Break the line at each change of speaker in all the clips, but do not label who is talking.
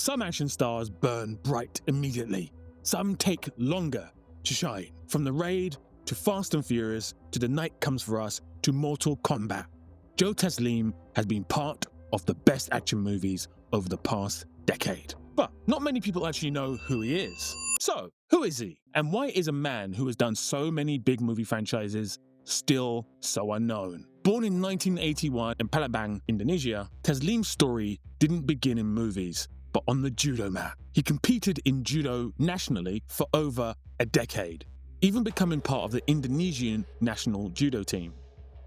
Some action stars burn bright immediately. Some take longer to shine. From The Raid to Fast and Furious to The Night Comes For Us to Mortal Kombat, Joe Taslim has been part of the best action movies over the past decade. But not many people actually know who he is. So, who is he? And why is a man who has done so many big movie franchises still so unknown? Born in 1981 in Palembang, Indonesia, Taslim's story didn't begin in movies, but on the judo mat. He competed in judo nationally for over a decade, even becoming part of the Indonesian national judo team.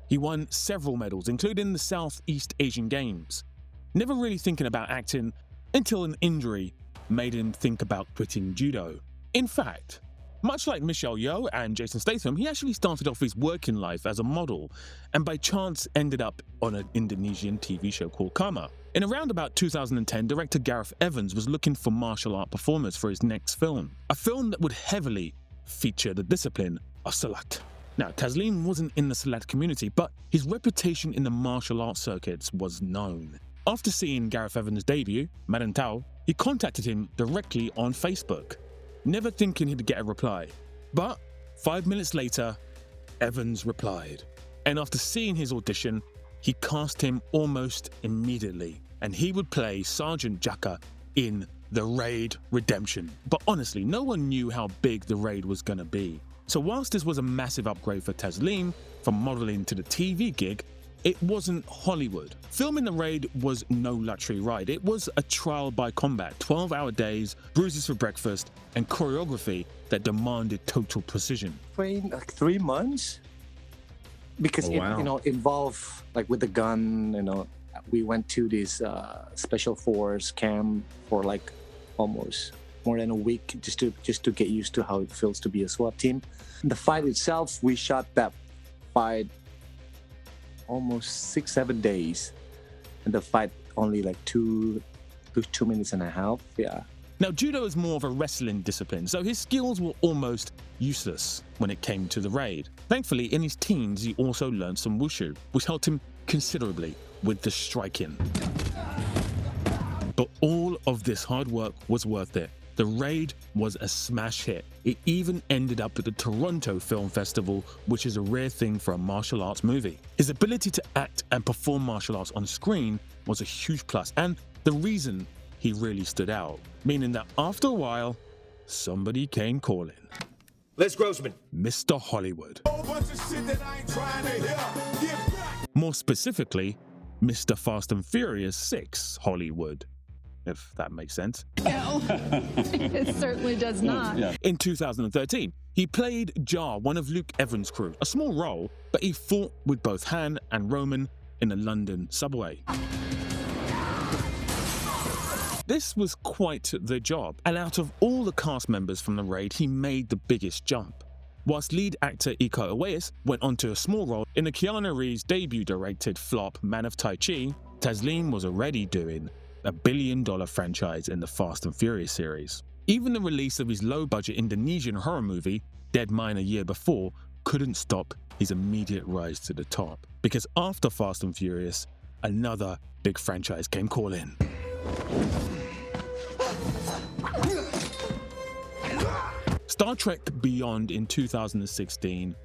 He won several medals, including the Southeast Asian Games, never really thinking about acting until an injury made him think about quitting judo. In fact, much like Michelle Yeoh and Jason Statham, he actually started off his working life as a model and by chance ended up on an Indonesian TV show called Karma. In around about 2010, director Gareth Evans was looking for martial art performers for his next film, a film that would heavily feature the discipline of Silat. Now, Taslim wasn't in the Silat community, but his reputation in the martial arts circuits was known. After seeing Gareth Evans' debut, Marantau, he contacted him directly on Facebook, never thinking he'd get a reply. But 5 minutes later, Evans replied. And after seeing his audition, he cast him almost immediately, and he would play Sergeant Jaka in The Raid Redemption. But honestly, no one knew how big The Raid was gonna be. So whilst this was a massive upgrade for Taslim, from modeling to the TV gig, it wasn't Hollywood. Filming The Raid was no luxury ride. It was a trial by combat, 12-hour days, bruises for breakfast, and choreography that demanded total precision.
Trained like 3 months because it involved like with the gun. We went to this special force camp for like almost more than a week just to get used to how it feels to be a SWAT team. The fight itself, we shot that fight almost 6-7 days, and the fight only like 2 minutes and a half. Yeah.
Now, judo is more of a wrestling discipline, so his skills were almost useless when it came to The Raid. Thankfully, in his teens, he also learned some wushu, which helped him considerably with the striking. But all of this hard work was worth it. The Raid was a smash hit. It even ended up at the Toronto Film Festival, which is a rare thing for a martial arts movie. His ability to act and perform martial arts on screen was a huge plus, and the reason he really stood out, meaning that after a while, somebody came calling.
Les Grossman.
Mr. Hollywood. More specifically, Mr. Fast and Furious 6 Hollywood, if that makes sense.
No, it certainly does not.
In 2013, he played Jar, one of Luke Evans' crew, a small role, but he fought with both Han and Roman in a London subway. This was quite the job, and out of all the cast members from The Raid, he made the biggest jump. Whilst lead actor Uwais went on to a small role in the Keanu Reeves debut-directed flop Man of Tai Chi, Taslim was already doing a billion-dollar franchise in the Fast and Furious series. Even the release of his low-budget Indonesian horror movie, Dead Mine, a year before, couldn't stop his immediate rise to the top. Because after Fast and Furious, another big franchise came calling. Star Trek Beyond in 2016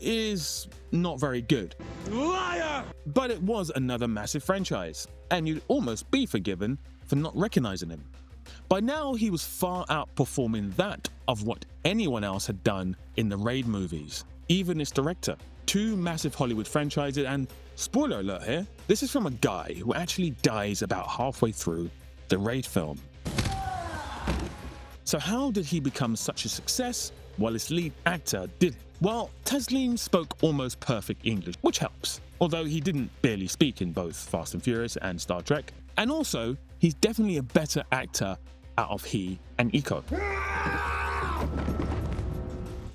is not very good. Liar! But it was another massive franchise, and you'd almost be forgiven for not recognizing him. By now, he was far outperforming that of what anyone else had done in the Raid movies, even its director. 2 massive Hollywood franchises, and spoiler alert here, this is from a guy who actually dies about halfway through the Raid film. So how did he become such a success while his lead actor didn't? Well, Taslim spoke almost perfect English, which helps, although he didn't barely speak in both Fast and Furious and Star Trek. And also, he's definitely a better actor out of he and Iko.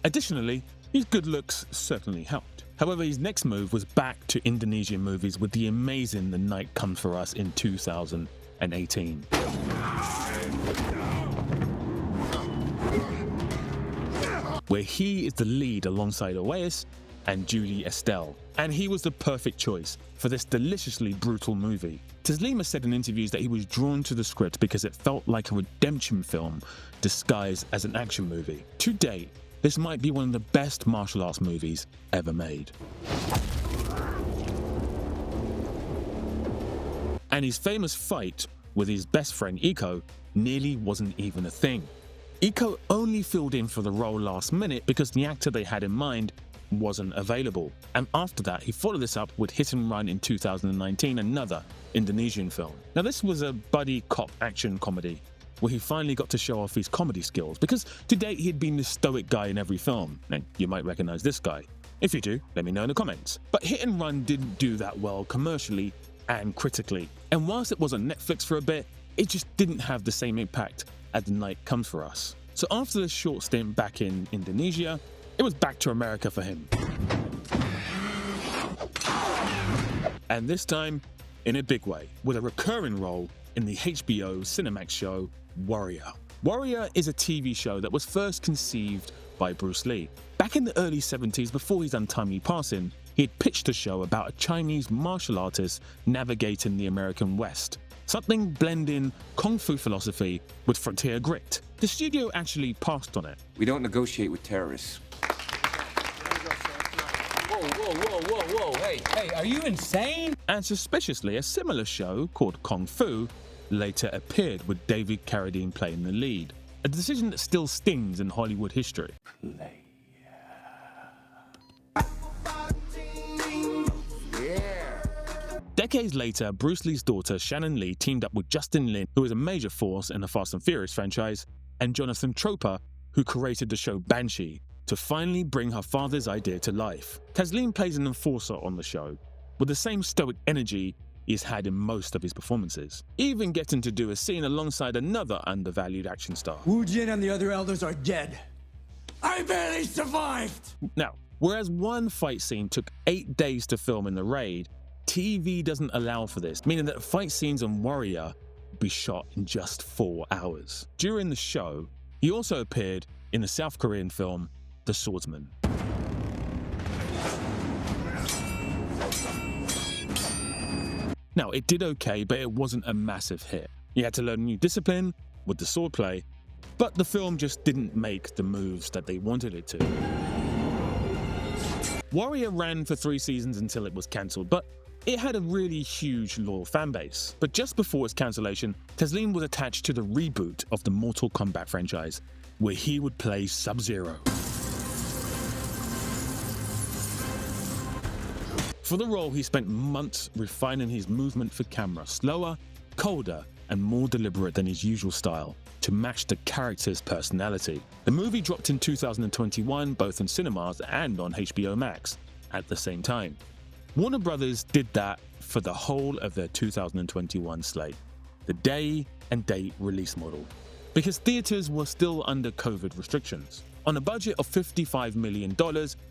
Additionally, his good looks certainly helped. However, his next move was back to Indonesian movies with the amazing The Night Comes For Us in 2018. Where he is the lead alongside Uwais and Judy Estelle, and he was the perfect choice for this deliciously brutal movie. Taslim has said in interviews that he was drawn to the script because it felt like a redemption film disguised as an action movie. To date, this might be one of the best martial arts movies ever made. And his famous fight with his best friend Yeoh nearly wasn't even a thing. Yeoh only filled in for the role last minute because the actor they had in mind wasn't available. And after that, he followed this up with Hit and Run in 2019, another Indonesian film. Now, this was a buddy cop action comedy where he finally got to show off his comedy skills, because to date he'd been the stoic guy in every film, and you might recognize this guy. If you do, let me know in the comments. But Hit and Run didn't do that well commercially and critically, and whilst it was on Netflix for a bit, it just didn't have the same impact as The Night Comes For Us. So after this short stint back in Indonesia, it was back to America for him. And this time, in a big way, with a recurring role in the HBO Cinemax show Warrior. Warrior is a TV show that was first conceived by Bruce Lee. Back in the early 70s, before his untimely passing, he had pitched a show about a Chinese martial artist navigating the American West. Something blending Kung Fu philosophy with frontier grit. The studio actually passed on it.
We don't negotiate with terrorists.
Whoa, hey, are you insane?
And suspiciously, a similar show called Kung Fu later appeared with David Carradine playing the lead. A decision that still stings in Hollywood history. Decades later, Bruce Lee's daughter Shannon Lee teamed up with Justin Lin, who is a major force in the Fast and Furious franchise, and Jonathan Tropper, who created the show Banshee, to finally bring her father's idea to life. Taslim plays an enforcer on the show, with the same stoic energy he's had in most of his performances, even getting to do a scene alongside another undervalued action star.
Wu Jin and the other elders are dead. I barely survived!
Now, whereas one fight scene took 8 days to film in the raid, TV doesn't allow for this, meaning that fight scenes on Warrior be shot in just 4 hours. During the show, he also appeared in the South Korean film The Swordsman. Now, it did okay, but it wasn't a massive hit. He had to learn a new discipline with the swordplay, but the film just didn't make the moves that they wanted it to. Warrior ran for 3 seasons until it was cancelled, but it had a really huge loyal fanbase. But just before its cancellation, Taslim was attached to the reboot of the Mortal Kombat franchise, where he would play Sub-Zero. For the role, he spent months refining his movement for camera, slower, colder, and more deliberate than his usual style, to match the character's personality. The movie dropped in 2021, both in cinemas and on HBO Max, at the same time. Warner Brothers did that for the whole of their 2021 slate, the day and date release model, because theaters were still under COVID restrictions. On a budget of $55 million,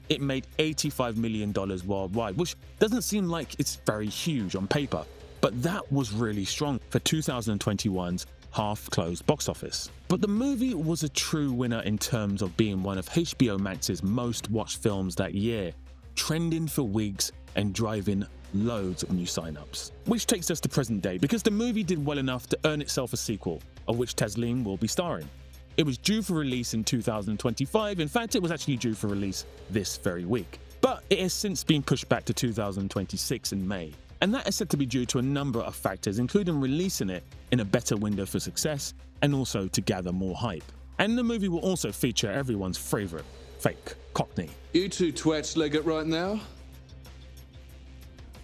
it made $85 million worldwide, which doesn't seem like it's very huge on paper, but that was really strong for 2021's half-closed box office. But the movie was a true winner in terms of being one of HBO Max's most watched films that year, trending for weeks and driving loads of new signups. Which takes us to present day, because the movie did well enough to earn itself a sequel, of which Taslim will be starring. It was due for release in 2025, in fact it was actually due for release this very week. But it has since been pushed back to 2026 in May. And that is said to be due to a number of factors, including releasing it in a better window for success, and also to gather more hype. And the movie will also feature everyone's favourite, fake Cockney.
You two twats leg it right now,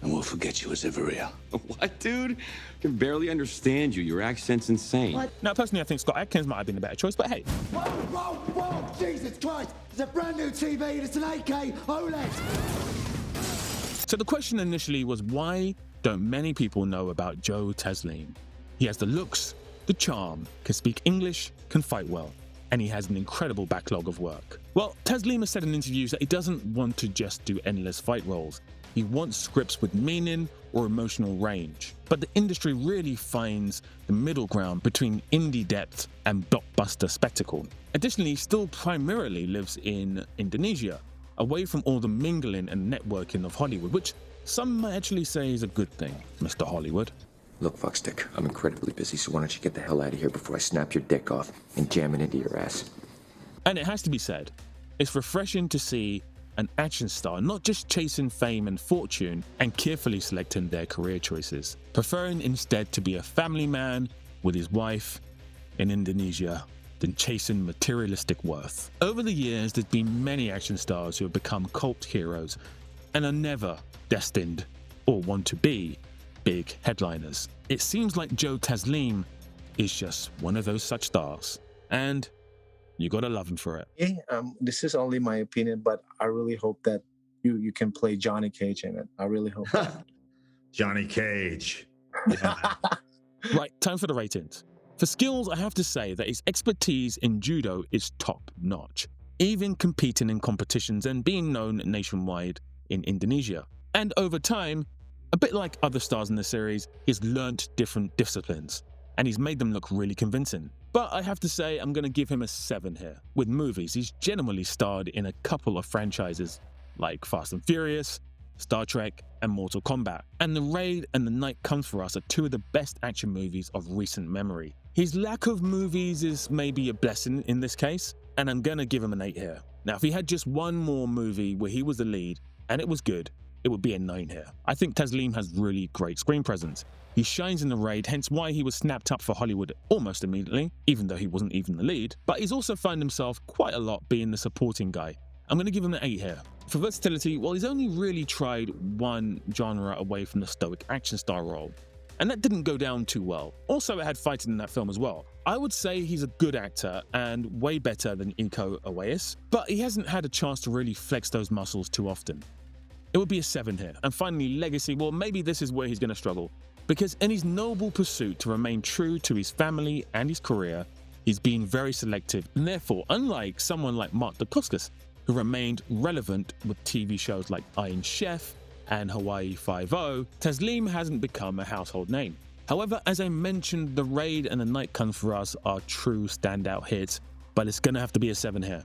and we'll forget you was ever here.
What, dude? I can barely understand you. Your accent's insane.
What?
Now, personally, I think Scott Adkins might have been the better choice, but hey.
Whoa, Jesus Christ! It's a brand new TV and it's an 8K OLED!
So the question initially was, why don't many people know about Joe Taslim? He has the looks, the charm, can speak English, can fight well, and he has an incredible backlog of work. Well, Taslim has said in interviews that he doesn't want to just do endless fight roles. He wants scripts with meaning or emotional range. But the industry really finds the middle ground between indie depth and blockbuster spectacle. Additionally, he still primarily lives in Indonesia, away from all the mingling and networking of Hollywood, which some might actually say is a good thing, Mr. Hollywood.
Look, fuckstick, I'm incredibly busy, so why don't you get the hell out of here before I snap your dick off and jam it into your ass?
And it has to be said, it's refreshing to see an action star not just chasing fame and fortune and carefully selecting their career choices, preferring instead to be a family man with his wife in Indonesia than chasing materialistic worth. Over the years, there's been many action stars who have become cult heroes and are never destined or want to be big headliners. It seems like Joe Taslim is just one of those such stars, and you gotta love him for it.
Yeah, this is only my opinion, but I really hope that you can play Johnny Cage in it. I really hope that.
Johnny Cage. Yeah.
Right, time for the ratings. For skills, I have to say that his expertise in judo is top-notch, even competing in competitions and being known nationwide in Indonesia. And over time, a bit like other stars in the series, he's learnt different disciplines, and he's made them look really convincing. But I have to say, I'm going to give him a 7 here. With movies, he's generally starred in a couple of franchises like Fast and Furious, Star Trek, and Mortal Kombat. And The Raid and The Night Comes For Us are two of the best action movies of recent memory. His lack of movies is maybe a blessing in this case, and I'm going to give him an 8 here. Now, if he had just one more movie where he was the lead, and it was good, it would be a 9 here. I think Taslim has really great screen presence. He shines in The Raid, hence why he was snapped up for Hollywood almost immediately, even though he wasn't even the lead. But he's also found himself quite a lot being the supporting guy. I'm going to give him an 8 here. For versatility, well, he's only really tried one genre away from the stoic action star role, and that didn't go down too well. Also, it had fighting in that film as well. I would say he's a good actor and way better than Uwais, but he hasn't had a chance to really flex those muscles too often. It would be a 7 here. And finally, legacy, well, maybe this is where he's going to struggle, because in his noble pursuit to remain true to his family and his career, he's been very selective, and therefore, unlike someone like Mark Dacascos, who remained relevant with TV shows like Iron Chef and Hawaii Five-0, Taslim hasn't become a household name. However, as I mentioned, The Raid and The Night Comes For Us are true standout hits, but it's gonna have to be a 7 here.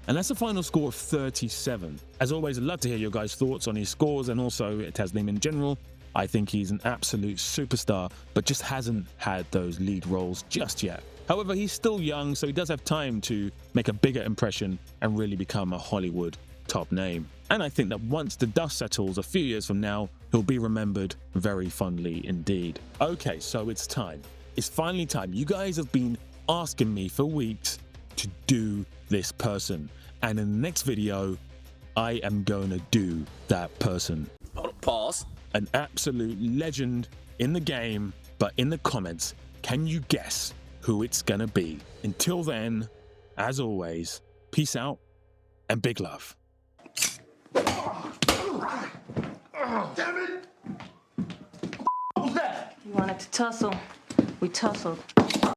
And that's a final score of 37. As always, I'd love to hear your guys' thoughts on his scores and also Taslim in general. I think he's an absolute superstar, but just hasn't had those lead roles just yet. However, he's still young, so he does have time to make a bigger impression and really become a Hollywood top name. And I think that once the dust settles a few years from now, he'll be remembered very fondly indeed. Okay, so it's time. It's finally time. You guys have been asking me for weeks to do this person. And in the next video, I am going to do that person.
Pause.
An absolute legend in the game, but in the comments, can you guess who it's gonna be? Until then, as always, peace out and big love.
Damn it! What was that?
You wanted to tussle. We tussled.